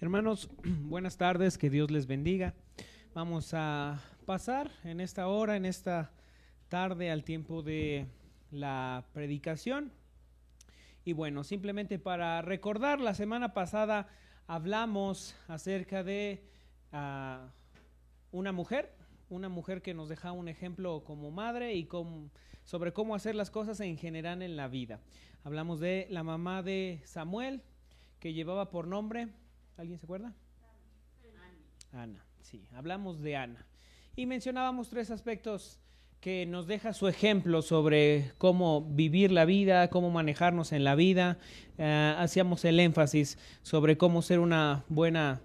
Hermanos, buenas tardes, que Dios les bendiga. Vamos a pasar en esta hora, en esta tarde, al tiempo de la predicación. Y bueno, simplemente para recordar, la semana pasada hablamos acerca de una mujer que nos deja un ejemplo como madre y sobre cómo hacer las cosas en general en la vida. Hablamos de la mamá de Samuel, que llevaba por nombre... ¿Alguien se acuerda? Ana, sí, hablamos de Ana. Y mencionábamos tres aspectos que nos deja su ejemplo sobre cómo vivir la vida, cómo manejarnos en la vida. Hacíamos el énfasis sobre cómo ser una buena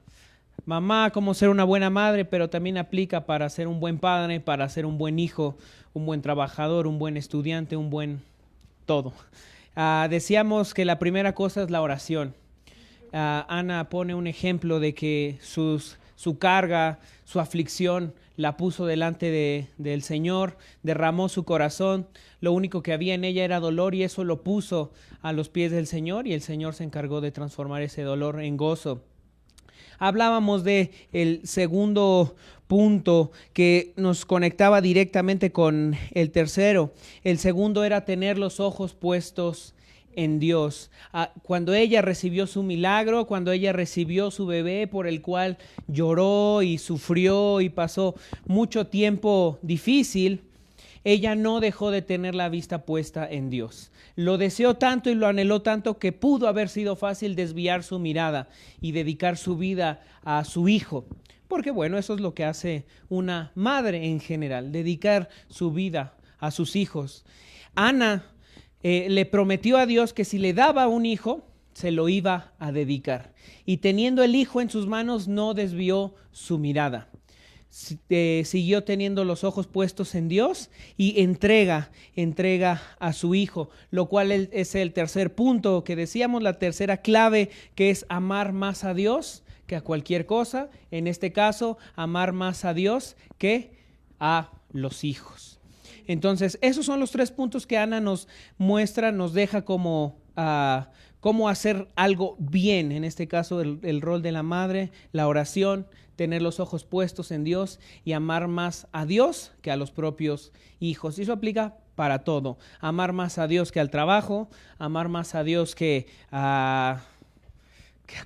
mamá, cómo ser una buena madre, pero también aplica para ser un buen padre, para ser un buen hijo, un buen trabajador, un buen estudiante, un buen todo. Decíamos que la primera cosa es la oración. Ana pone un ejemplo de que su carga, su aflicción, la puso delante del Señor, derramó su corazón, lo único que había en ella era dolor y eso lo puso a los pies del Señor y el Señor se encargó de transformar ese dolor en gozo. Hablábamos de el segundo punto que nos conectaba directamente con el tercero. El segundo era tener los ojos puestos en Dios. Cuando ella recibió su milagro, cuando ella recibió su bebé por el cual lloró y sufrió y pasó mucho tiempo difícil, ella no dejó de tener la vista puesta en Dios. Lo deseó tanto y lo anheló tanto que pudo haber sido fácil desviar su mirada y dedicar su vida a su hijo. Porque bueno, eso es lo que hace una madre en general, dedicar su vida a sus hijos. Ana le prometió a Dios que si le daba un hijo, se lo iba a dedicar. Y teniendo el hijo en sus manos, no desvió su mirada. Siguió teniendo los ojos puestos en Dios y entrega a su hijo, lo cual es el tercer punto que decíamos, la tercera clave, que es amar más a Dios que a cualquier cosa. En este caso, amar más a Dios que a los hijos. Entonces, esos son los tres puntos que Ana nos muestra, nos deja como cómo hacer algo bien. En este caso, el rol de la madre, la oración, tener los ojos puestos en Dios y amar más a Dios que a los propios hijos. Y eso aplica para todo. Amar más a Dios que al trabajo, amar más a Dios que a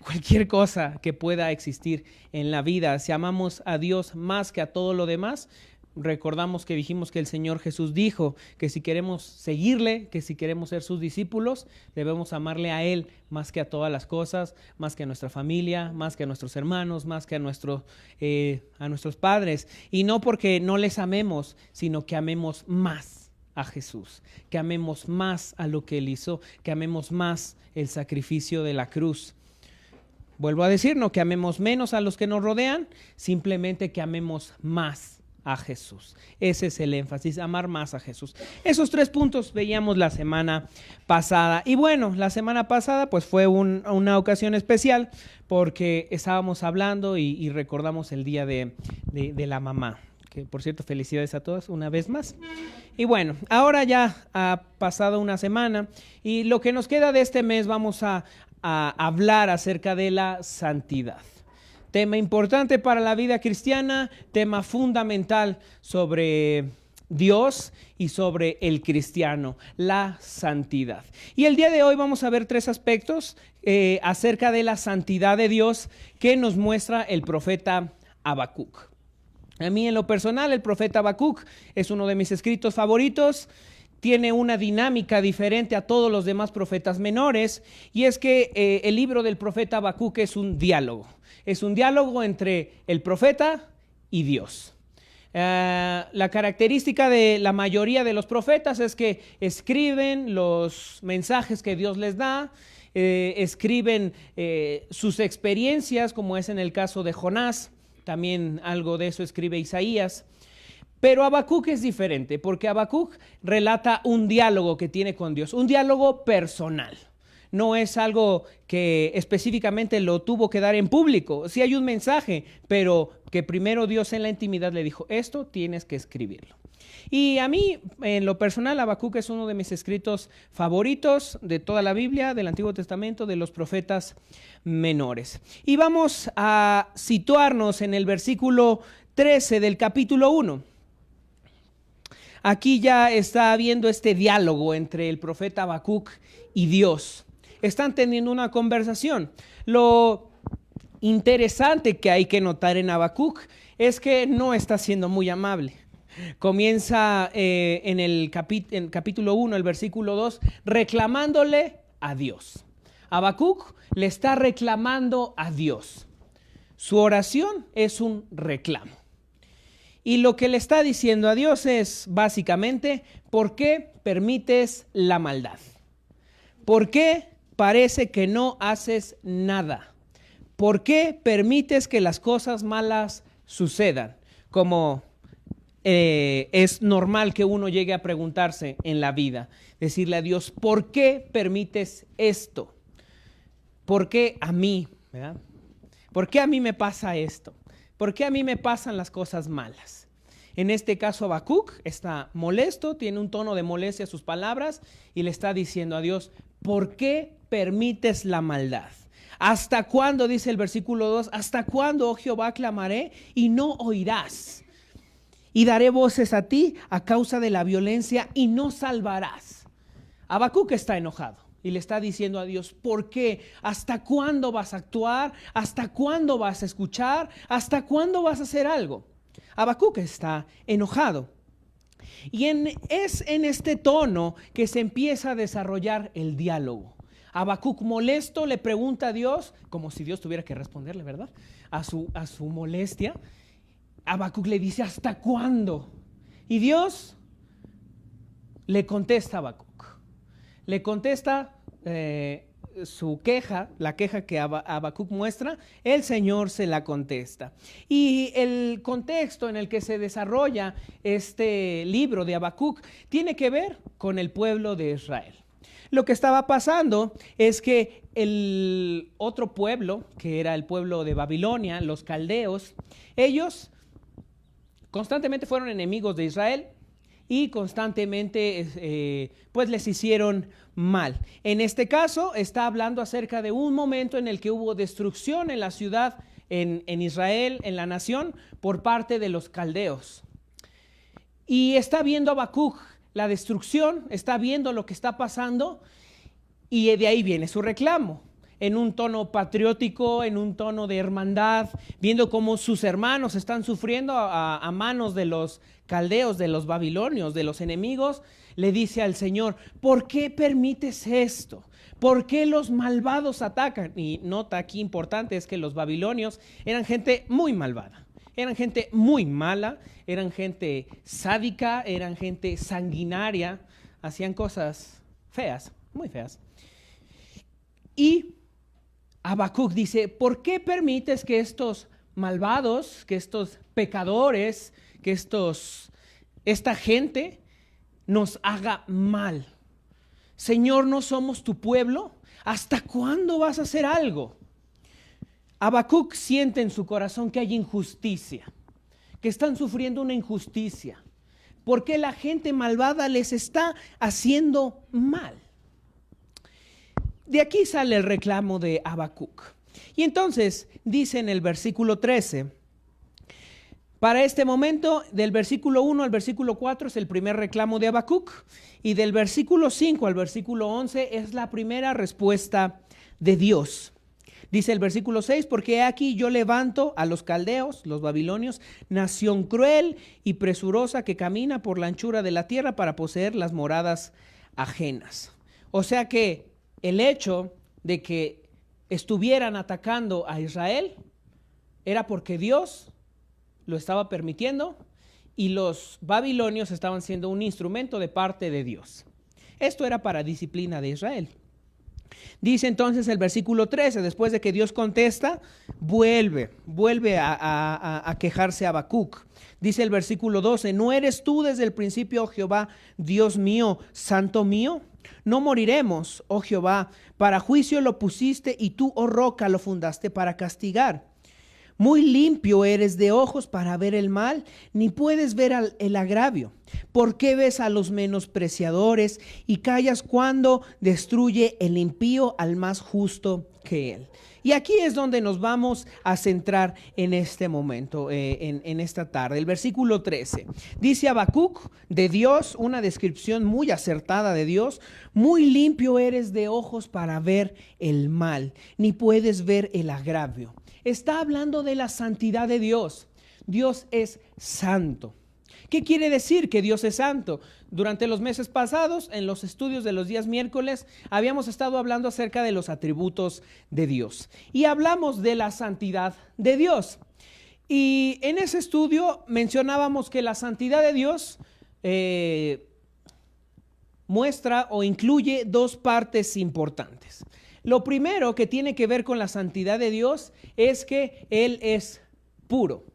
cualquier cosa que pueda existir en la vida. Si amamos a Dios más que a todo lo demás, recordamos que dijimos que el Señor Jesús dijo que si queremos seguirle, que si queremos ser sus discípulos, debemos amarle a Él más que a todas las cosas, más que a nuestra familia, más que a nuestros hermanos, más que a nuestros padres. Y no porque no les amemos, sino que amemos más a Jesús, que amemos más a lo que Él hizo, que amemos más el sacrificio de la cruz. Vuelvo a decir, no que amemos menos a los que nos rodean, simplemente que amemos más a Jesús. Ese es el énfasis, amar más a Jesús. Esos tres puntos veíamos la semana pasada. Y bueno, la semana pasada pues fue una ocasión especial porque estábamos hablando y recordamos el día de la mamá. Que por cierto, felicidades a todos una vez más. Y bueno, ahora ya ha pasado una semana y lo que nos queda de este mes vamos a hablar acerca de la santidad. Tema importante para la vida cristiana, tema fundamental sobre Dios y sobre el cristiano, la santidad. Y el día de hoy vamos a ver tres aspectos acerca de la santidad de Dios que nos muestra el profeta Habacuc. A mí en lo personal el profeta Habacuc es uno de mis escritos favoritos. Tiene una dinámica diferente a todos los demás profetas menores y es que el libro del profeta Habacuc es un diálogo. Es un diálogo entre el profeta y Dios. La característica de la mayoría de los profetas es que escriben los mensajes que Dios les da, escriben sus experiencias, como es en el caso de Jonás, también algo de eso escribe Isaías. Pero Habacuc es diferente, porque Habacuc relata un diálogo que tiene con Dios, un diálogo personal. No es algo que específicamente lo tuvo que dar en público. Sí hay un mensaje, pero que primero Dios en la intimidad le dijo, esto tienes que escribirlo. Y a mí, en lo personal, Habacuc es uno de mis escritos favoritos de toda la Biblia, del Antiguo Testamento, de los profetas menores. Y vamos a situarnos en el versículo 13 del capítulo 1. Aquí ya está habiendo este diálogo entre el profeta Habacuc y Dios. Están teniendo una conversación. Lo interesante que hay que notar en Habacuc es que no está siendo muy amable. Comienza en el capítulo 1, el versículo 2, reclamándole a Dios. Habacuc le está reclamando a Dios. Su oración es un reclamo. Y lo que le está diciendo a Dios es básicamente, ¿por qué permites la maldad? ¿Por qué parece que no haces nada? ¿Por qué permites que las cosas malas sucedan? Como es normal que uno llegue a preguntarse en la vida, decirle a Dios, ¿por qué permites esto? ¿Por qué a mí? ¿Verdad? ¿Por qué a mí me pasa esto? ¿Por qué a mí me pasan las cosas malas? En este caso Habacuc está molesto, tiene un tono de molestia a sus palabras y le está diciendo a Dios, ¿por qué permites la maldad? ¿Hasta cuándo, dice el versículo 2, hasta cuándo, oh Jehová, clamaré y no oirás? Y daré voces a ti a causa de la violencia y no salvarás. Habacuc está enojado y le está diciendo a Dios, ¿por qué? ¿Hasta cuándo vas a actuar? ¿Hasta cuándo vas a escuchar? ¿Hasta cuándo vas a hacer algo? Habacuc está enojado. Y es en este tono que se empieza a desarrollar el diálogo. Habacuc molesto le pregunta a Dios, como si Dios tuviera que responderle, ¿verdad? A su molestia. Habacuc le dice, ¿hasta cuándo? Y Dios le contesta a Habacuc. Le contesta su queja, la queja que Habacuc muestra, el Señor se la contesta. Y el contexto en el que se desarrolla este libro de Habacuc tiene que ver con el pueblo de Israel. Lo que estaba pasando es que el otro pueblo, que era el pueblo de Babilonia, los caldeos, ellos constantemente fueron enemigos de Israel y constantemente pues les hicieron mal. En este caso está hablando acerca de un momento en el que hubo destrucción en la ciudad, en Israel, en la nación, por parte de los caldeos. Y está viendo Habacuc la destrucción, está viendo lo que está pasando y de ahí viene su reclamo. En un tono patriótico, en un tono de hermandad, viendo cómo sus hermanos están sufriendo a manos de los caldeos, de los babilonios, de los enemigos, le dice al Señor, ¿por qué permites esto? ¿Por qué los malvados atacan? Y nota aquí importante es que los babilonios eran gente muy malvada, eran gente muy mala, eran gente sádica, eran gente sanguinaria, hacían cosas feas, muy feas. Y Habacuc dice, ¿por qué permites que estos malvados, que estos pecadores, que esta gente nos haga mal? Señor, ¿no somos tu pueblo? ¿Hasta cuándo vas a hacer algo? Habacuc siente en su corazón que hay injusticia, que están sufriendo una injusticia, porque la gente malvada les está haciendo mal. De aquí sale el reclamo de Habacuc. Y entonces dice en el versículo 13, para este momento, del versículo 1 al versículo 4 es el primer reclamo de Habacuc, y del versículo 5 al versículo 11 es la primera respuesta de Dios. Dice el versículo 6, porque aquí yo levanto a los caldeos, los babilonios, nación cruel y presurosa que camina por la anchura de la tierra para poseer las moradas ajenas. O sea que el hecho de que estuvieran atacando a Israel era porque Dios lo estaba permitiendo y los babilonios estaban siendo un instrumento de parte de Dios. Esto era para disciplina de Israel. Dice entonces el versículo 13, después de que Dios contesta, vuelve a quejarse a Habacuc. Dice el versículo 12, ¿no eres tú desde el principio, oh Jehová, Dios mío, santo mío? No moriremos, oh Jehová, para juicio lo pusiste y tú, oh roca, lo fundaste para castigar. Muy limpio eres de ojos para ver el mal, ni puedes ver el agravio. ¿Por qué ves a los menospreciadores y callas cuando destruye el impío al más justo que él? Y aquí es donde nos vamos a centrar en este momento, en esta tarde. El versículo 13 dice Habacuc de Dios, una descripción muy acertada de Dios: muy limpio eres de ojos para ver el mal, ni puedes ver el agravio. Está hablando de la santidad de Dios. Dios es santo. ¿Qué quiere decir que Dios es santo? Durante los meses pasados, en los estudios de los días miércoles, habíamos estado hablando acerca de los atributos de Dios. Y hablamos de la santidad de Dios. Y en ese estudio mencionábamos que la santidad de Dios muestra o incluye dos partes importantes. Lo primero que tiene que ver con la santidad de Dios es que Él es puro.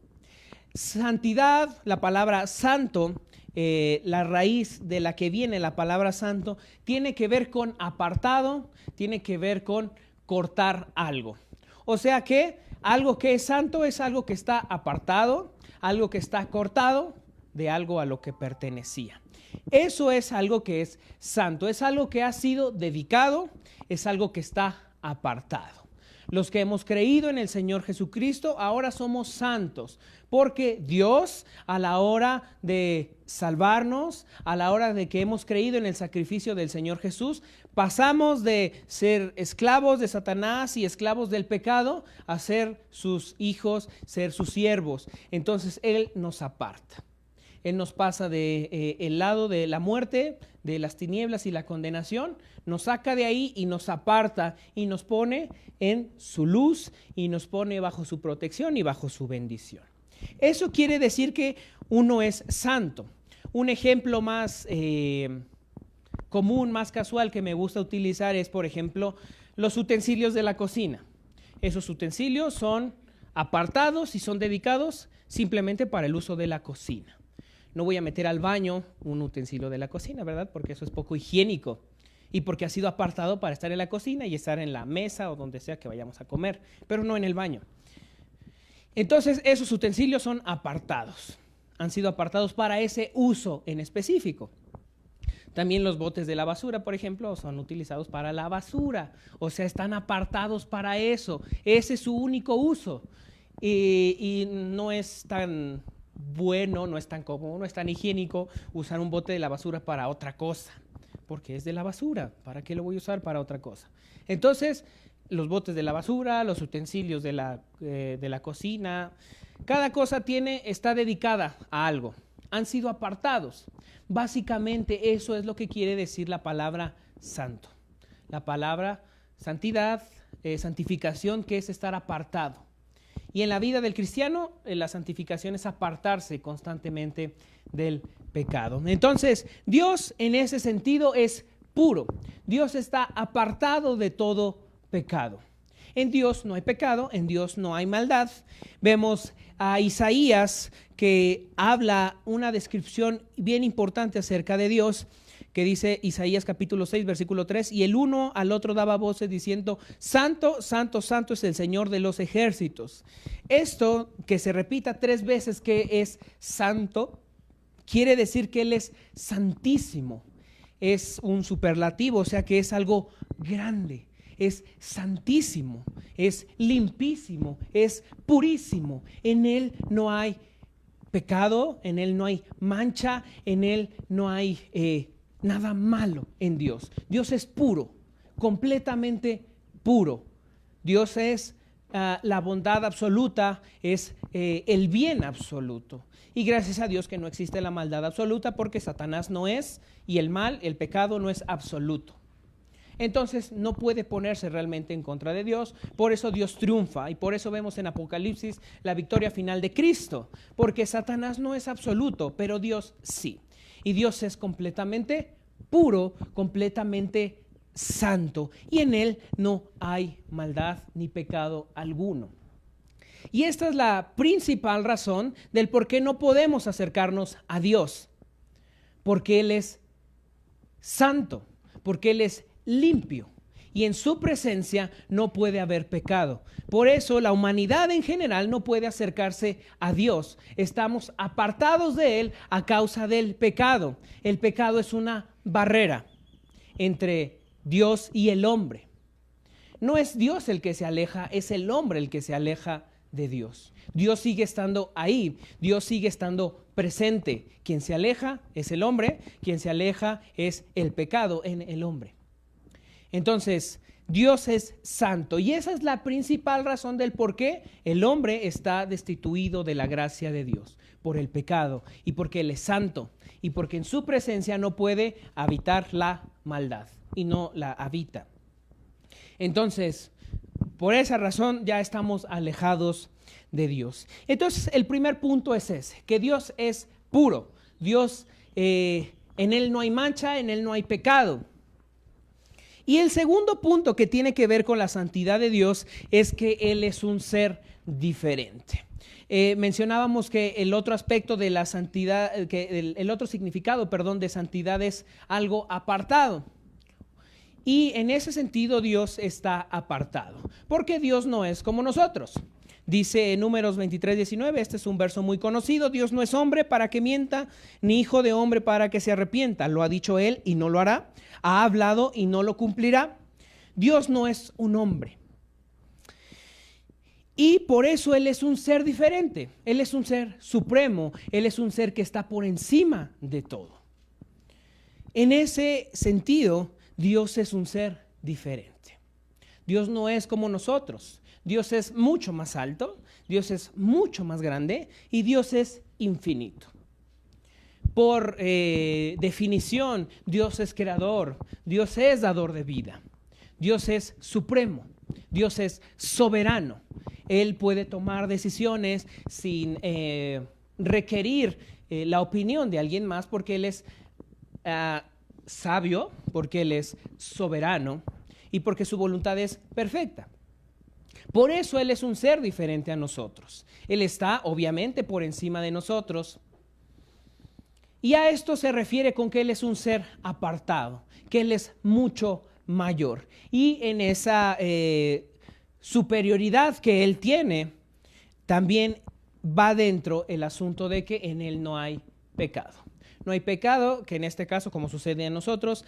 Santidad, la palabra santo, la raíz de la que viene la palabra santo, tiene que ver con apartado, tiene que ver con cortar algo. O sea que algo que es santo es algo que está apartado, algo que está cortado de algo a lo que pertenecía. Eso es algo que es santo, es algo que ha sido dedicado, es algo que está apartado. Los que hemos creído en el Señor Jesucristo ahora somos santos, porque Dios, a la hora de salvarnos, a la hora de que hemos creído en el sacrificio del Señor Jesús, pasamos de ser esclavos de Satanás y esclavos del pecado a ser sus hijos, ser sus siervos. Entonces Él nos aparta. Él nos pasa del lado de la muerte, de las tinieblas y la condenación, nos saca de ahí y nos aparta y nos pone en su luz y nos pone bajo su protección y bajo su bendición. Eso quiere decir que uno es santo. Un ejemplo más común, más casual que me gusta utilizar es, por ejemplo, los utensilios de la cocina. Esos utensilios son apartados y son dedicados simplemente para el uso de la cocina. No voy a meter al baño un utensilio de la cocina, ¿verdad? Porque eso es poco higiénico y porque ha sido apartado para estar en la cocina y estar en la mesa o donde sea que vayamos a comer, pero no en el baño. Entonces, esos utensilios son apartados, han sido apartados para ese uso en específico. También los botes de la basura, por ejemplo, son utilizados para la basura, o sea, están apartados para eso. Ese es su único uso y no es tan bueno, no es tan cómodo, no es tan higiénico usar un bote de la basura para otra cosa, porque es de la basura. ¿Para qué lo voy a usar para otra cosa? Entonces, los botes de la basura, los utensilios de la cocina, cada cosa está dedicada a algo. Han sido apartados. Básicamente eso es lo que quiere decir la palabra santo. La palabra santidad, santificación, que es estar apartado. Y en la vida del cristiano, la santificación es apartarse constantemente del pecado. Entonces, Dios en ese sentido es puro. Dios está apartado de todo pecado. En Dios no hay pecado, en Dios no hay maldad. Vemos a Isaías que habla una descripción bien importante acerca de Dios, que dice Isaías capítulo 6, versículo 3, y el uno al otro daba voces diciendo: Santo, santo, santo es el Señor de los ejércitos. Esto que se repita 3 veces que es santo, quiere decir que Él es santísimo. Es un superlativo, o sea que es algo grande. Es santísimo, es limpísimo, es purísimo. En Él no hay pecado, en Él no hay mancha, en Él no hay nada malo en Dios. Dios es puro, completamente puro. Dios es la bondad absoluta, es el bien absoluto. Y gracias a Dios que no existe la maldad absoluta, porque Satanás no es, y el mal, el pecado no es absoluto. Entonces no puede ponerse realmente en contra de Dios. Por eso Dios triunfa y por eso vemos en Apocalipsis la victoria final de Cristo, porque Satanás no es absoluto, pero Dios sí. Y Dios es completamente puro, completamente santo, y en Él no hay maldad ni pecado alguno. Y esta es la principal razón del por qué no podemos acercarnos a Dios, porque Él es santo, porque Él es limpio. y en su presencia no puede haber pecado. Por eso la humanidad en general no puede acercarse a Dios. Estamos apartados de Él a causa del pecado. El pecado es una barrera entre Dios y el hombre. No es Dios el que se aleja, es el hombre el que se aleja de Dios. Dios sigue estando ahí, Dios sigue estando presente. Quien se aleja es el hombre, quien se aleja es el pecado en el hombre. Entonces, Dios es santo y esa es la principal razón del por qué el hombre está destituido de la gracia de Dios, por el pecado y porque Él es santo y porque en su presencia no puede habitar la maldad y no la habita. Entonces, por esa razón ya estamos alejados de Dios. Entonces, el primer punto es ese, que Dios es puro. Dios, en Él no hay mancha, en Él no hay pecado. Y el segundo punto que tiene que ver con la santidad de Dios es que Él es un ser diferente. Mencionábamos que el otro aspecto de la santidad, que el otro significado, de santidad es algo apartado. Y en ese sentido Dios está apartado, porque Dios no es como nosotros. Dice en Números 23:19, este es un verso muy conocido: Dios no es hombre para que mienta, ni hijo de hombre para que se arrepienta. Lo ha dicho Él y no lo hará, ha hablado y no lo cumplirá. Dios no es un hombre. Y por eso Él es un ser diferente, Él es un ser supremo, Él es un ser que está por encima de todo. En ese sentido, Dios es un ser diferente. Dios no es como nosotros. Dios es mucho más alto, Dios es mucho más grande y Dios es infinito. Por definición, Dios es creador, Dios es dador de vida, Dios es supremo, Dios es soberano. Él puede tomar decisiones sin requerir la opinión de alguien más porque Él es sabio, porque Él es soberano y porque su voluntad es perfecta. Por eso Él es un ser diferente a nosotros. Él está obviamente por encima de nosotros. Y a esto se refiere con que Él es un ser apartado, que Él es mucho mayor. Y en esa superioridad que Él tiene, también va dentro el asunto de que en Él no hay pecado. No hay pecado que en este caso, como sucede en nosotros,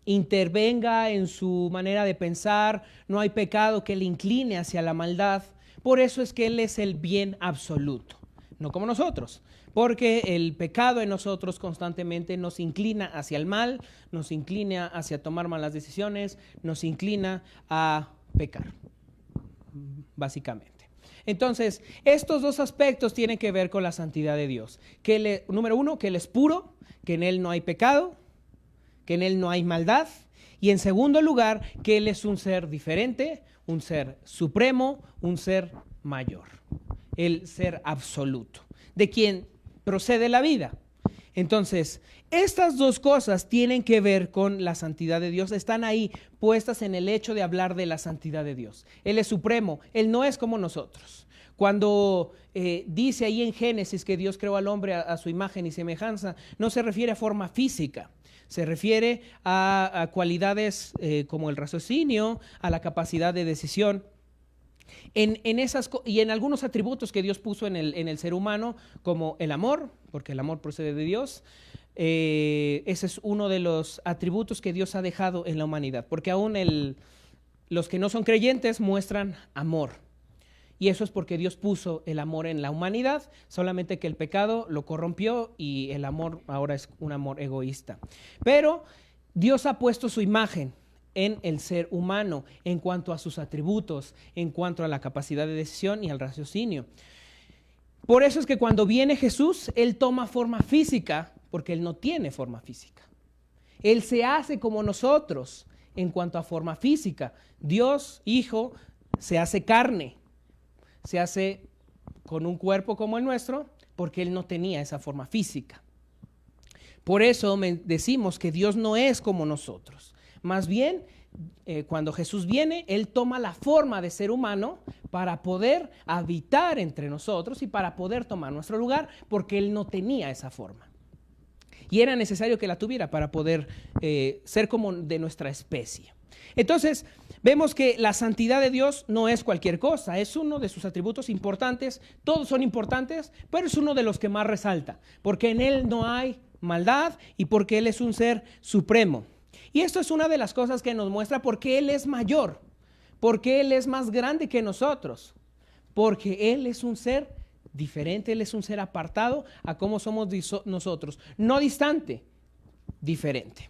intervenga en su manera de pensar. No hay pecado que le incline hacia la maldad. Por eso es que Él es el bien absoluto, no como nosotros, porque el pecado en nosotros constantemente nos inclina hacia el mal, nos inclina hacia tomar malas decisiones, nos inclina a pecar, básicamente. Entonces, estos dos aspectos tienen que ver con la santidad de Dios. Número uno, que Él es puro, que en Él no hay pecado, que en Él no hay maldad. Y en segundo lugar, que Él es un ser diferente, un ser supremo, un ser mayor. El ser absoluto, de quien procede la vida. Entonces, estas dos cosas tienen que ver con la santidad de Dios. Están ahí puestas en el hecho de hablar de la santidad de Dios. Él es supremo, Él no es como nosotros. Cuando dice ahí en Génesis que Dios creó al hombre a su imagen y semejanza, no se refiere a forma física. Se refiere a cualidades como el raciocinio, a la capacidad de decisión. Y en algunos atributos que Dios puso en el ser humano, como el amor, porque el amor procede de Dios. Ese es uno de los atributos que Dios ha dejado en la humanidad, porque aún los que no son creyentes muestran amor. Y eso es porque Dios puso el amor en la humanidad, solamente que el pecado lo corrompió y el amor ahora es un amor egoísta. Pero Dios ha puesto su imagen en el ser humano en cuanto a sus atributos, en cuanto a la capacidad de decisión y al raciocinio. Por eso es que cuando viene Jesús, Él toma forma física, porque Él no tiene forma física. Él se hace como nosotros en cuanto a forma física. Dios, Hijo, se hace carne, se hace con un cuerpo como el nuestro, porque Él no tenía esa forma física. Por eso decimos que Dios no es como nosotros. Más bien, cuando Jesús viene, Él toma la forma de ser humano para poder habitar entre nosotros y para poder tomar nuestro lugar, porque Él no tenía esa forma. y era necesario que la tuviera para poder ser como de nuestra especie. Entonces, vemos que la santidad de Dios no es cualquier cosa, es uno de sus atributos importantes. Todos son importantes, pero es uno de los que más resalta, porque en Él no hay maldad y porque Él es un ser supremo. Y esto es una de las cosas que nos muestra por qué Él es mayor, porque Él es más grande que nosotros, porque Él es un ser diferente, Él es un ser apartado a cómo somos nosotros, no distante, diferente.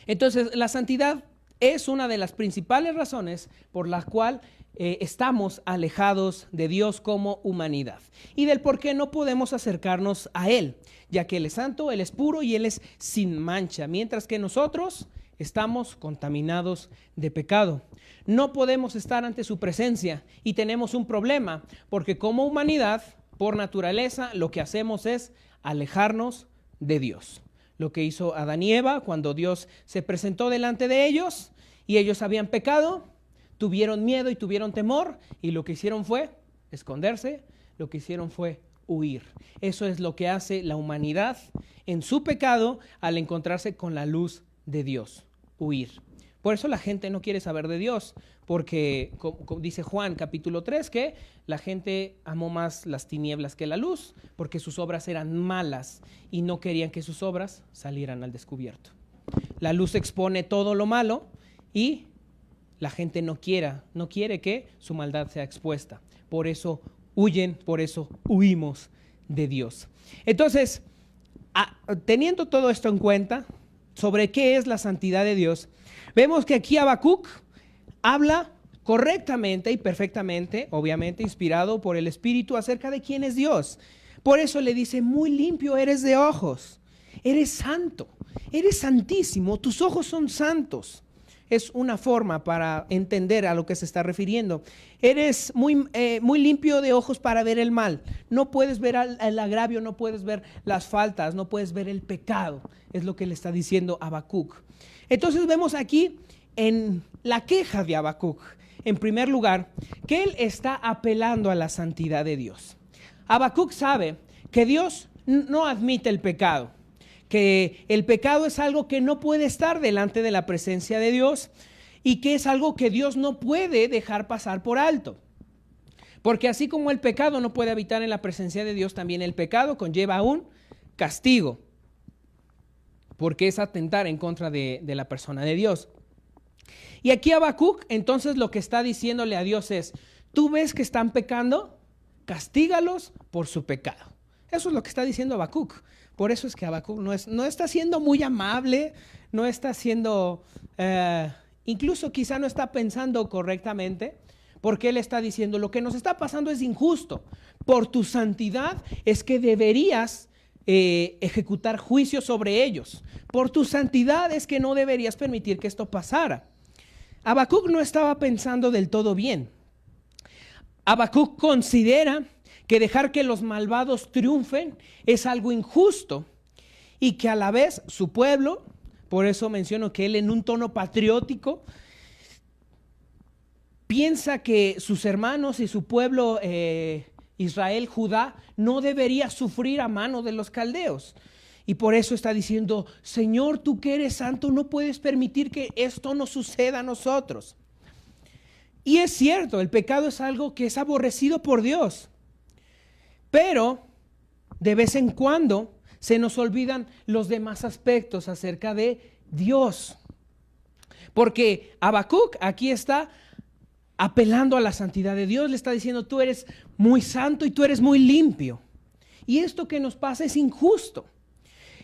Entonces, la santidad es una de las principales razones por la cual estamos alejados de Dios como humanidad y del por qué no podemos acercarnos a Él, ya que Él es santo, Él es puro y Él es sin mancha, mientras que nosotros estamos contaminados de pecado. No podemos estar ante su presencia y tenemos un problema, porque como humanidad, por naturaleza, lo que hacemos es alejarnos de Dios. Lo que hizo Adán y Eva cuando Dios se presentó delante de ellos y ellos habían pecado, tuvieron miedo y tuvieron temor y lo que hicieron fue esconderse, lo que hicieron fue huir. Eso es lo que hace la humanidad en su pecado al encontrarse con la luz de Dios, huir. Por eso la gente no quiere saber de Dios, porque como dice Juan capítulo 3, que la gente amó más las tinieblas que la luz, porque sus obras eran malas y no querían que sus obras salieran al descubierto. La luz expone todo lo malo y la gente no quiere que su maldad sea expuesta. Por eso huyen, por eso huimos de Dios. Entonces, teniendo todo esto en cuenta, sobre qué es la santidad de Dios, vemos que aquí Habacuc habla correctamente y perfectamente, obviamente inspirado por el Espíritu, acerca de quién es Dios. Por eso le dice, muy limpio eres de ojos, eres santo, eres santísimo, tus ojos son santos. Es una forma para entender a lo que se está refiriendo. Eres muy limpio de ojos para ver el mal. No puedes ver el agravio, no puedes ver las faltas, no puedes ver el pecado. Es lo que le está diciendo Habacuc. Entonces vemos aquí en la queja de Habacuc, en primer lugar, que él está apelando a la santidad de Dios. Habacuc sabe que Dios no admite el pecado, que el pecado es algo que no puede estar delante de la presencia de Dios y que es algo que Dios no puede dejar pasar por alto. Porque así como el pecado no puede habitar en la presencia de Dios, también el pecado conlleva un castigo, porque es atentar en contra de la persona de Dios. Y aquí Habacuc entonces lo que está diciéndole a Dios es, ¿tú ves que están pecando? Castígalos por su pecado. Eso es lo que está diciendo Habacuc. Por eso es que Habacuc no está siendo muy amable, no está siendo, incluso quizá no está pensando correctamente, porque él está diciendo, lo que nos está pasando es injusto. Por tu santidad es que deberías ejecutar juicio sobre ellos. Por tu santidad es que no deberías permitir que esto pasara. Habacuc no estaba pensando del todo bien. Habacuc considera que dejar que los malvados triunfen es algo injusto y que a la vez su pueblo, por eso menciono que él en un tono patriótico, piensa que sus hermanos y su pueblo Israel, Judá, no debería sufrir a mano de los caldeos. Y por eso está diciendo, Señor, tú que eres santo, no puedes permitir que esto nos suceda a nosotros. Y es cierto, el pecado es algo que es aborrecido por Dios. Pero de vez en cuando se nos olvidan los demás aspectos acerca de Dios. Porque Habacuc aquí está apelando a la santidad de Dios, le está diciendo, tú eres muy santo y tú eres muy limpio. Y esto que nos pasa es injusto.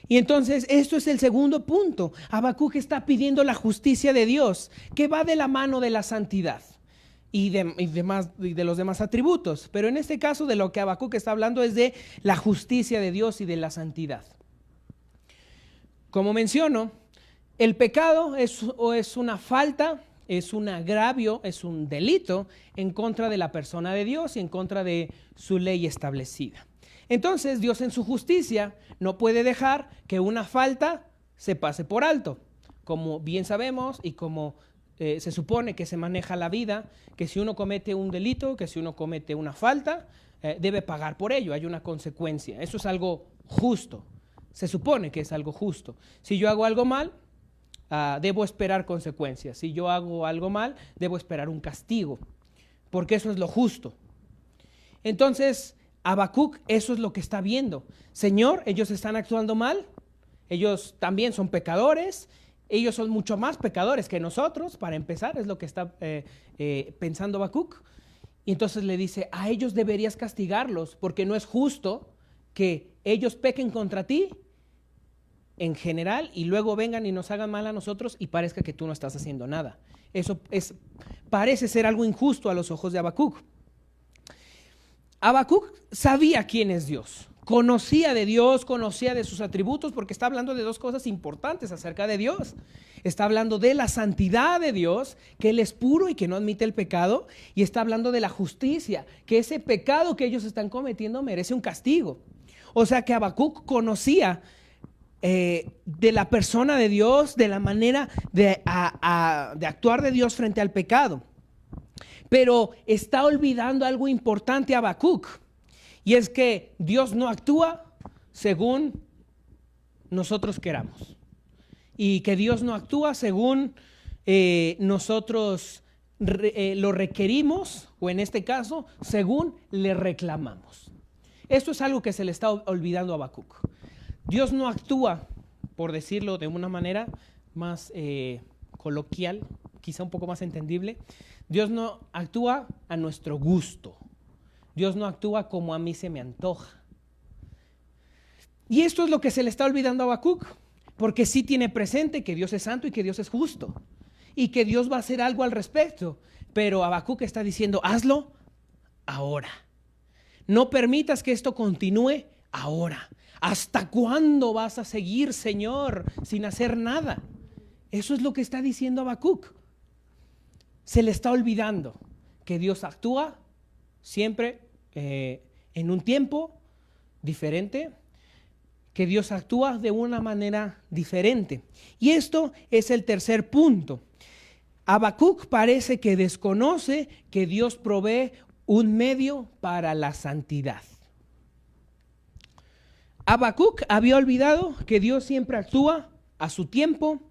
Y entonces esto es el segundo punto. Habacuc está pidiendo la justicia de Dios, que va de la mano de la santidad y de los demás atributos. Pero en este caso de lo que Habacuc está hablando es de la justicia de Dios y de la santidad. Como menciono, el pecado es una falta, es un agravio, es un delito en contra de la persona de Dios y en contra de su ley establecida. Entonces Dios en su justicia no puede dejar que una falta se pase por alto. Como bien sabemos y como se supone que se maneja la vida, que si uno comete un delito, que si uno comete una falta, debe pagar por ello, hay una consecuencia. Eso es algo justo. se supone que es algo justo. Si yo hago algo mal, debo esperar consecuencias. Si yo hago algo mal, debo esperar un castigo, porque eso es lo justo. Entonces, Habacuc eso es lo que está viendo. Señor, ellos están actuando mal, ellos también son pecadores, ellos son mucho más pecadores que nosotros, para empezar, es lo que está pensando Habacuc. Y entonces le dice, a ellos deberías castigarlos, porque no es justo que ellos pequen contra ti en general y luego vengan y nos hagan mal a nosotros y parezca que tú no estás haciendo nada. Eso parece ser algo injusto a los ojos de Habacuc. Habacuc sabía quién es Dios, conocía de Dios, conocía de sus atributos, porque está hablando de dos cosas importantes acerca de Dios. Está hablando de la santidad de Dios, que Él es puro y que no admite el pecado, y está hablando de la justicia, que ese pecado que ellos están cometiendo merece un castigo. O sea que Habacuc conocía de la persona de Dios, de la manera de actuar de Dios frente al pecado. Pero está olvidando algo importante a Habacuc, y es que Dios no actúa según nosotros queramos, y que Dios no actúa según nosotros lo requerimos, o en este caso, según le reclamamos. Esto es algo que se le está olvidando a Habacuc. Dios no actúa, por decirlo de una manera más coloquial, quizá un poco más entendible. Dios no actúa a nuestro gusto. Dios no actúa como a mí se me antoja. Y esto es lo que se le está olvidando a Habacuc, porque sí tiene presente que Dios es santo y que Dios es justo, y que Dios va a hacer algo al respecto. Pero Habacuc está diciendo, hazlo ahora. No permitas que esto continúe ahora. ¿Hasta cuándo vas a seguir, Señor, sin hacer nada? Eso es lo que está diciendo Habacuc. Se le está olvidando que Dios actúa siempre en un tiempo diferente, que Dios actúa de una manera diferente. Y esto es el tercer punto. Habacuc parece que desconoce que Dios provee un medio para la santidad. Habacuc había olvidado que Dios siempre actúa a su tiempo,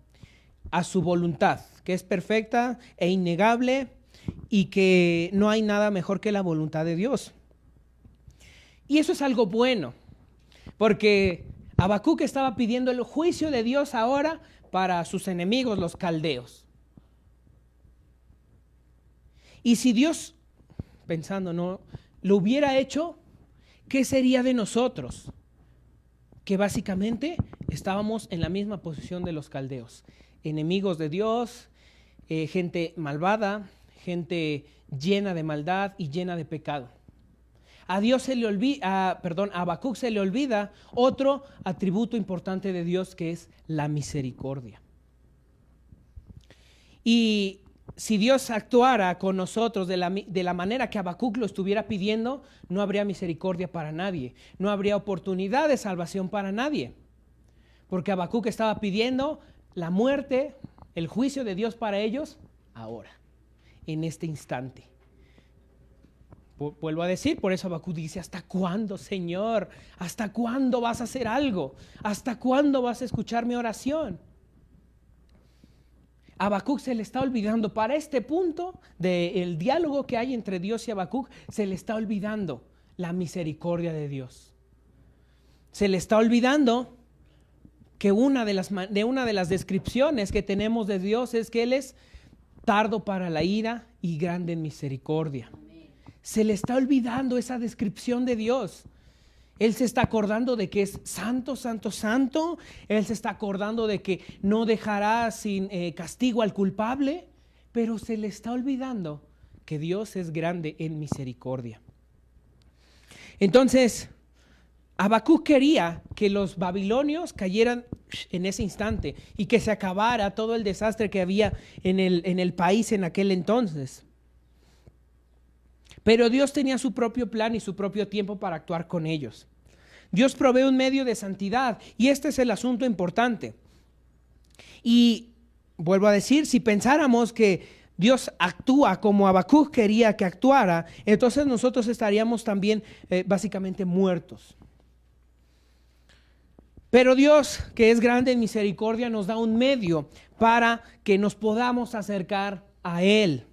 a su voluntad, que es perfecta e innegable, y que no hay nada mejor que la voluntad de Dios. Y eso es algo bueno, porque Habacuc estaba pidiendo el juicio de Dios ahora para sus enemigos, los caldeos. Y si Dios, pensando, no lo hubiera hecho, ¿qué sería de nosotros? Que básicamente estábamos en la misma posición de los caldeos, enemigos de Dios, gente malvada, gente llena de maldad y llena de pecado. A Habacuc se le olvida otro atributo importante de Dios, que es la misericordia. Y si Dios actuara con nosotros de la manera que Habacuc lo estuviera pidiendo, no habría misericordia para nadie, no habría oportunidad de salvación para nadie, porque Habacuc estaba pidiendo la muerte, el juicio de Dios para ellos ahora, en este instante. Vuelvo a decir, por eso Habacuc dice, ¿hasta cuándo, Señor? ¿Hasta cuándo vas a hacer algo? ¿Hasta cuándo vas a escuchar mi oración? Habacuc se le está olvidando, para este punto del diálogo que hay entre Dios y Habacuc, se le está olvidando la misericordia de Dios. Se le está olvidando que una de las descripciones que tenemos de Dios es que Él es tardo para la ira y grande en misericordia. Se le está olvidando esa descripción de Dios. Él se está acordando de que es santo, santo, santo. Él se está acordando de que no dejará sin castigo al culpable, pero se le está olvidando que Dios es grande en misericordia. Entonces, Habacuc quería que los babilonios cayeran en ese instante y que se acabara todo el desastre que había en el país en aquel entonces. Pero Dios tenía su propio plan y su propio tiempo para actuar con ellos. Dios provee un medio de santidad, y este es el asunto importante. Y vuelvo a decir, si pensáramos que Dios actúa como Habacuc quería que actuara, entonces nosotros estaríamos también básicamente muertos. Pero Dios, que es grande en misericordia, nos da un medio para que nos podamos acercar a Él.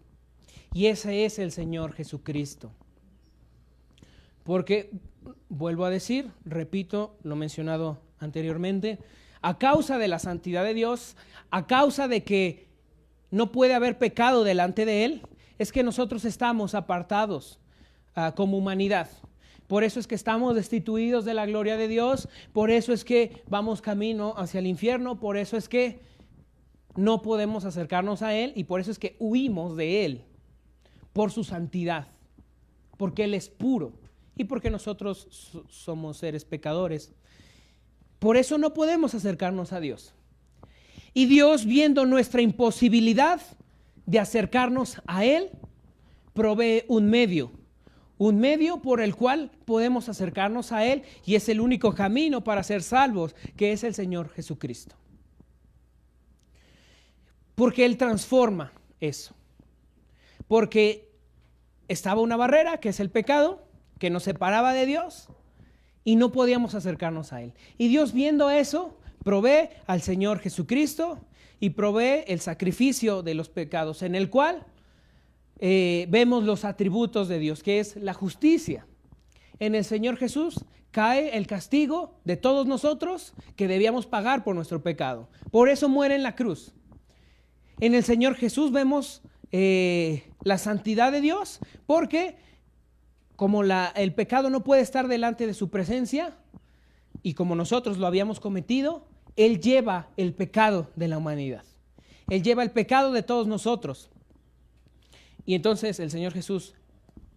Y ese es el Señor Jesucristo. Porque, vuelvo a decir, repito lo mencionado anteriormente, a causa de la santidad de Dios, a causa de que no puede haber pecado delante de Él, es que nosotros estamos apartados como humanidad. Por eso es que estamos destituidos de la gloria de Dios, por eso es que vamos camino hacia el infierno, por eso es que no podemos acercarnos a Él y por eso es que huimos de Él, por su santidad, porque Él es puro y porque nosotros somos seres pecadores. Por eso no podemos acercarnos a Dios. Y Dios, viendo nuestra imposibilidad de acercarnos a Él, provee un medio por el cual podemos acercarnos a Él, y es el único camino para ser salvos, que es el Señor Jesucristo. Porque Él transforma eso. Porque estaba una barrera, que es el pecado, que nos separaba de Dios, y no podíamos acercarnos a Él. Y Dios, viendo eso, provee al Señor Jesucristo y provee el sacrificio de los pecados, en el cual vemos los atributos de Dios, que es la justicia. En el Señor Jesús cae el castigo de todos nosotros que debíamos pagar por nuestro pecado. Por eso muere en la cruz. En el Señor Jesús vemos la santidad de Dios, porque como el pecado no puede estar delante de su presencia, y como nosotros lo habíamos cometido, Él lleva el pecado de la humanidad. Él lleva el pecado de todos nosotros. Y entonces el Señor Jesús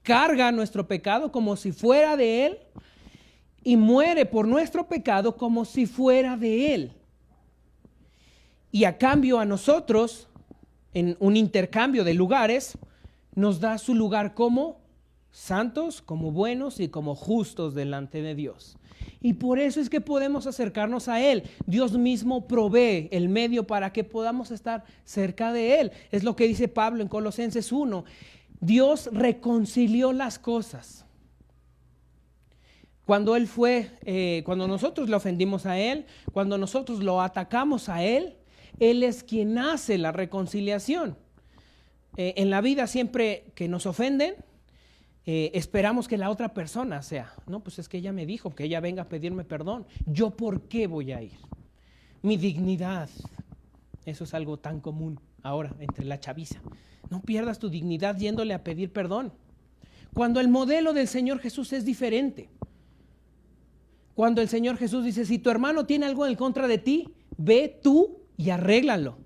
carga nuestro pecado como si fuera de Él y muere por nuestro pecado como si fuera de Él. Y a cambio a nosotros, en un intercambio de lugares, nos da su lugar como santos, como buenos y como justos delante de Dios. Y por eso es que podemos acercarnos a Él. Dios mismo provee el medio para que podamos estar cerca de Él. Es lo que dice Pablo en Colosenses 1. Dios reconcilió las cosas. Cuando cuando nosotros le ofendimos a Él, cuando nosotros lo atacamos a Él, Él es quien hace la reconciliación. En la vida, siempre que nos ofenden, esperamos que la otra persona sea, no, pues es que ella me dijo que ella venga a pedirme perdón. ¿Yo por qué voy a ir? Mi dignidad. Eso es algo tan común ahora entre la chaviza. No pierdas tu dignidad yéndole a pedir perdón. Cuando el modelo del Señor Jesús es diferente. Cuando el Señor Jesús dice, si tu hermano tiene algo en contra de ti, ve tú y arréglalo.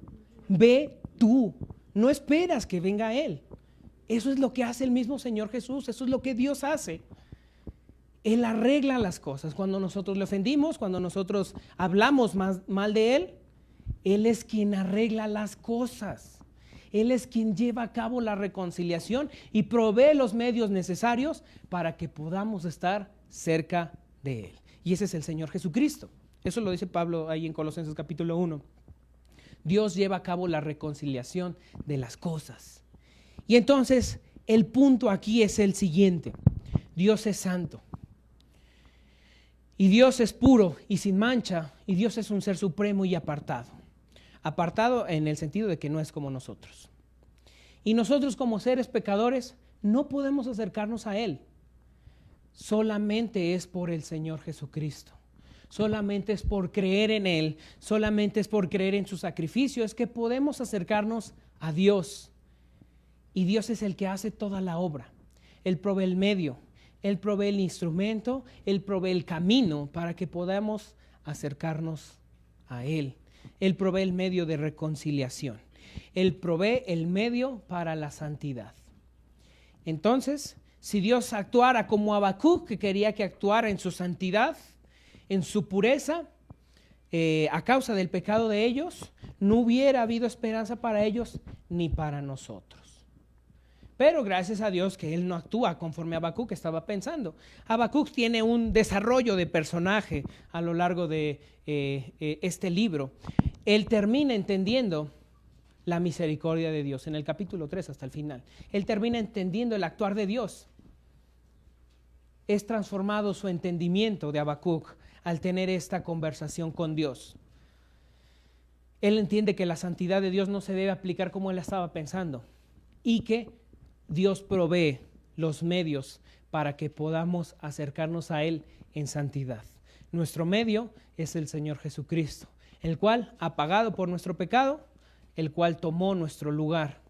Ve tú. No esperas que venga Él. Eso es lo que hace el mismo Señor Jesús, eso es lo que Dios hace. Él arregla las cosas. Cuando nosotros le ofendimos, cuando nosotros hablamos mal de Él, Él es quien arregla las cosas. Él es quien lleva a cabo la reconciliación y provee los medios necesarios para que podamos estar cerca de Él. Y ese es el Señor Jesucristo. Eso lo dice Pablo ahí en Colosenses capítulo 1. Dios lleva a cabo la reconciliación de las cosas. Y entonces el punto aquí es el siguiente. Dios es santo. Y Dios es puro y sin mancha. Y Dios es un ser supremo y apartado. Apartado en el sentido de que no es como nosotros. Y nosotros, como seres pecadores, no podemos acercarnos a Él. Solamente es por el Señor Jesucristo. Solamente es por creer en Él. Solamente es por creer en su sacrificio. Es que podemos acercarnos a Dios. Y Dios es el que hace toda la obra. Él provee el medio, Él provee el instrumento, Él provee el camino para que podamos acercarnos a Él. Él provee el medio de reconciliación. Él provee el medio para la santidad. Entonces, si Dios actuara como Habacuc, que quería que actuara en su santidad, en su pureza, a causa del pecado de ellos, no hubiera habido esperanza para ellos ni para nosotros. Pero gracias a Dios que Él no actúa conforme Habacuc estaba pensando. Habacuc tiene un desarrollo de personaje a lo largo de este libro. Él termina entendiendo la misericordia de Dios en el capítulo 3 hasta el final. Él termina entendiendo el actuar de Dios. Es transformado su entendimiento de Habacuc al tener esta conversación con Dios. Él entiende que la santidad de Dios no se debe aplicar como él estaba pensando y que Dios provee los medios para que podamos acercarnos a Él en santidad. Nuestro medio es el Señor Jesucristo, el cual ha pagado por nuestro pecado, el cual tomó nuestro lugar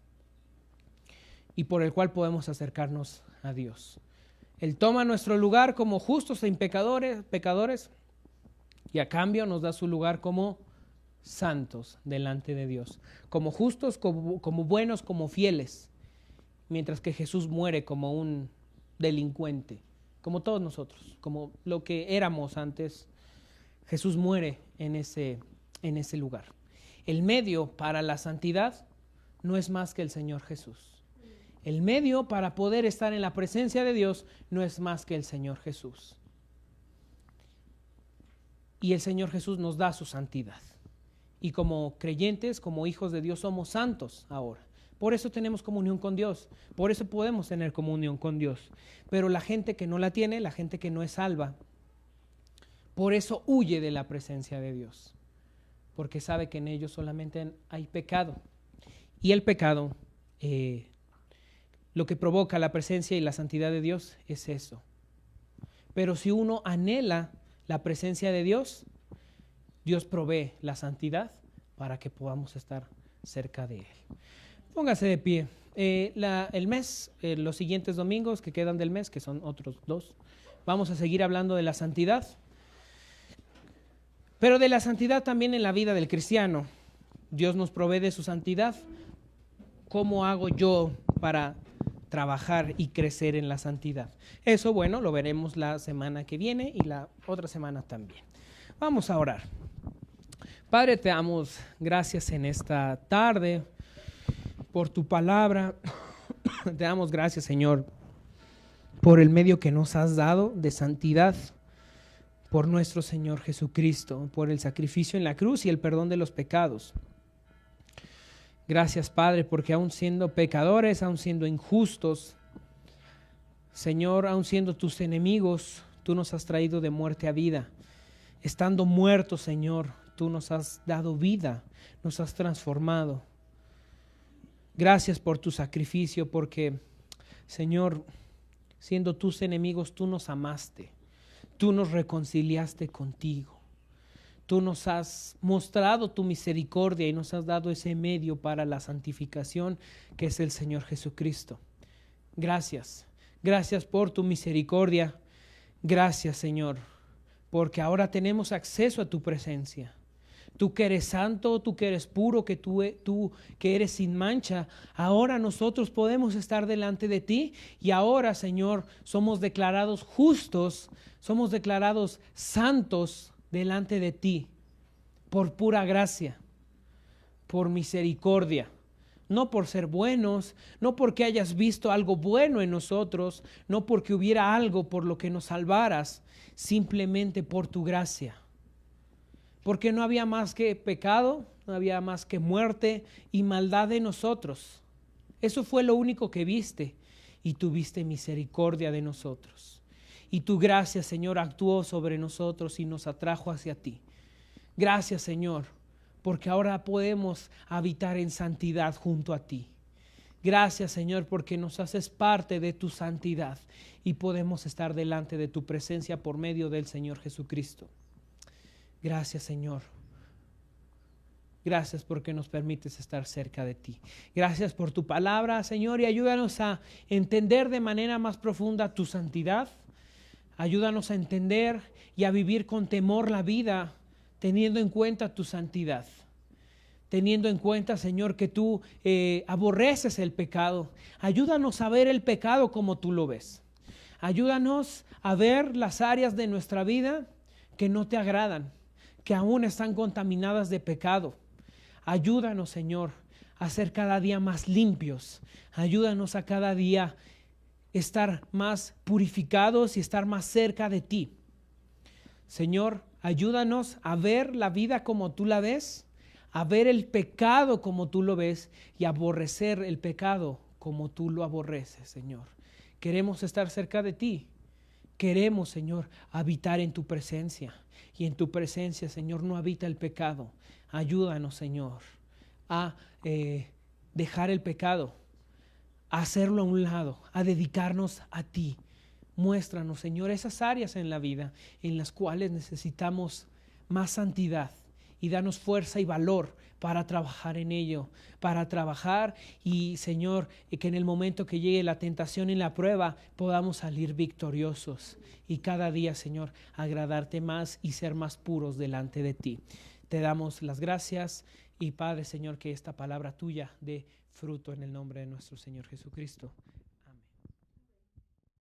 y por el cual podemos acercarnos a Dios. Él toma nuestro lugar como justos e pecadores y a cambio nos da su lugar como santos delante de Dios, como justos, como buenos, como fieles, mientras que Jesús muere como un delincuente, como todos nosotros, como lo que éramos antes. Jesús muere en ese lugar. El medio para la santidad no es más que el Señor Jesús. El medio para poder estar en la presencia de Dios no es más que el Señor Jesús. Y el Señor Jesús nos da su santidad. Y como creyentes, como hijos de Dios, somos santos ahora. Por eso tenemos comunión con Dios. Por eso podemos tener comunión con Dios. Pero la gente que no la tiene, la gente que no es salva, por eso huye de la presencia de Dios. Porque sabe que en ellos solamente hay pecado. Y el pecado, lo que provoca la presencia y la santidad de Dios es eso. Pero si uno anhela la presencia de Dios, Dios provee la santidad para que podamos estar cerca de Él. Póngase de pie. El mes, los siguientes domingos que quedan del mes, que son otros 2, vamos a seguir hablando de la santidad. Pero de la santidad también en la vida del cristiano. Dios nos provee de su santidad. ¿Cómo hago yo para trabajar y crecer en la santidad? Eso, bueno, lo veremos la semana que viene y la otra semana también. Vamos a orar. Padre, te damos gracias en esta tarde por tu palabra. Te damos gracias, Señor, por el medio que nos has dado de santidad, por nuestro Señor Jesucristo, por el sacrificio en la cruz y el perdón de los pecados. Gracias, Padre, porque aun siendo pecadores, aun siendo injustos, Señor, aun siendo tus enemigos, tú nos has traído de muerte a vida. Estando muertos, Señor, tú nos has dado vida, nos has transformado. Gracias por tu sacrificio, porque, Señor, siendo tus enemigos, tú nos amaste, tú nos reconciliaste contigo. Tú nos has mostrado tu misericordia y nos has dado ese medio para la santificación que es el Señor Jesucristo. Gracias, gracias por tu misericordia. Gracias, Señor, porque ahora tenemos acceso a tu presencia. Tú que eres santo, tú que eres puro, que tú que eres sin mancha, ahora nosotros podemos estar delante de ti y ahora, Señor, somos declarados justos, somos declarados santos delante de ti por pura gracia, por misericordia. No por ser buenos, no porque hayas visto algo bueno en nosotros, no porque hubiera algo por lo que nos salvaras, simplemente por tu gracia. Porque no había más que pecado, no había más que muerte y maldad en nosotros. Eso fue lo único que viste y tuviste misericordia de nosotros. Y tu gracia, Señor, actuó sobre nosotros y nos atrajo hacia ti. Gracias, Señor, porque ahora podemos habitar en santidad junto a ti. Gracias, Señor, porque nos haces parte de tu santidad y podemos estar delante de tu presencia por medio del Señor Jesucristo. Gracias, Señor. Gracias porque nos permites estar cerca de ti. Gracias por tu palabra, Señor, y ayúdanos a entender de manera más profunda tu santidad. Ayúdanos a entender y a vivir con temor la vida, teniendo en cuenta tu santidad. Teniendo en cuenta, Señor, que tú aborreces el pecado. Ayúdanos a ver el pecado como tú lo ves. Ayúdanos a ver las áreas de nuestra vida que no te agradan, que aún están contaminadas de pecado. Ayúdanos, Señor, a ser cada día más limpios. Ayúdanos a cada día estar más purificados y estar más cerca de ti. Señor, ayúdanos a ver la vida como tú la ves, a ver el pecado como tú lo ves y a aborrecer el pecado como tú lo aborreces, Señor. Queremos estar cerca de ti. Queremos, Señor, habitar en tu presencia. Y en tu presencia, Señor, no habita el pecado. Ayúdanos, Señor, a dejar el pecado, a hacerlo a un lado, a dedicarnos a ti. Muéstranos, Señor, esas áreas en la vida en las cuales necesitamos más santidad, y danos fuerza y valor para trabajar en ello, para trabajar y, Señor, que en el momento que llegue la tentación y la prueba podamos salir victoriosos y cada día, Señor, agradarte más y ser más puros delante de ti. Te damos las gracias y, Padre, Señor, que esta palabra tuya dé fruto en el nombre de nuestro Señor Jesucristo.